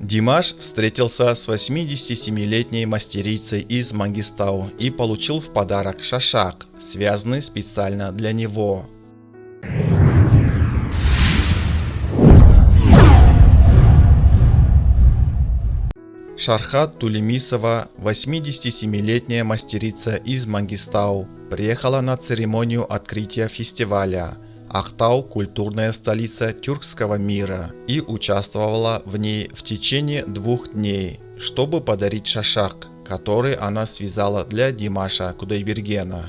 Димаш встретился с 87-летней мастерицей из Мангистау и получил в подарок шашак, связанный специально для него. Шархат Тулемисова, 87-летняя мастерица из Мангистау, приехала на церемонию открытия фестиваля «Актау. Культурная столица тюркского мира» и участвовала в ней в течение 2 дней, чтобы подарить шашак, который она связала для Димаша Кудайбергена.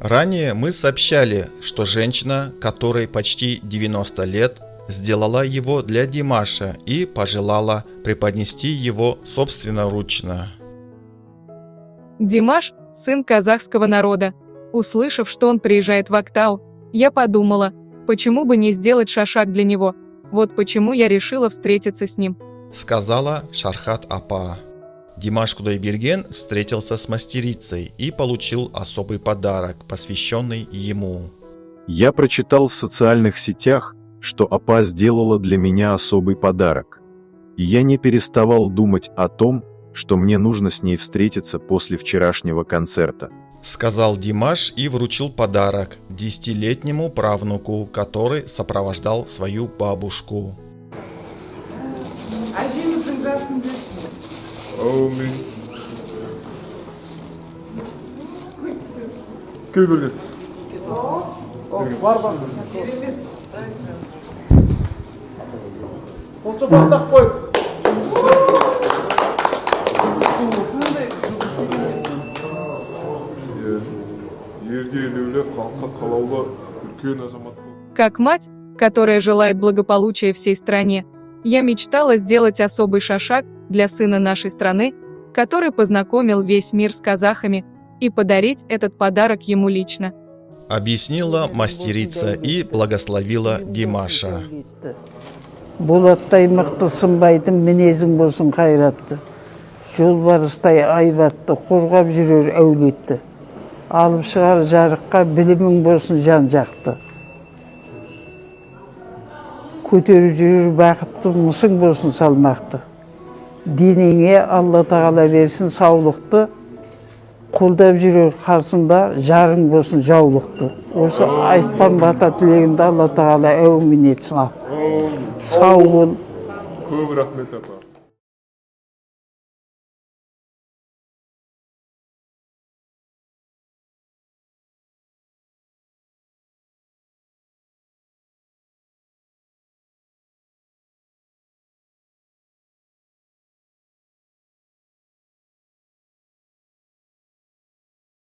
Ранее мы сообщали, что женщина, которой почти 90 лет, сделала его для Димаша и пожелала преподнести его собственноручно. Димаш – сын казахского народа. Услышав, что он приезжает в Актау, я подумала, почему бы не сделать шашак для него. Вот почему я решила встретиться с ним, сказала Шархат апа. Димаш Кудайберген встретился с мастерицей и получил особый подарок, посвященный ему. Я прочитал в социальных сетях, что апа сделала для меня особый подарок. И я не переставал думать о том, что мне нужно с ней встретиться после вчерашнего концерта. Сказал Димаш и вручил подарок 10-летнему правнуку, который сопровождал свою бабушку. Как мать, которая желает благополучия всей стране, я мечтала сделать особый шашак для сына нашей страны, который познакомил весь мир с казахами, и подарить этот подарок ему лично. Объяснила мастерица и благословила Димаша. Болаттай мықты сынбайтын мінезің болсын қайратты. Жолбарыстай айбатты, қорғап жүрер әулетті. Алып шығар жарыққа білімің болсын жан-жақты. Көтеріп жүрер бақытты, мысың болсын салмақты. Денеңе Алла тағала берсін саулықты. Қолдап жүрер қарсында жарың болсын жаулықты. Осы айтқан бата тілегімді Алла тағала әумин етсін. Сау бол. Көп рахмет апа.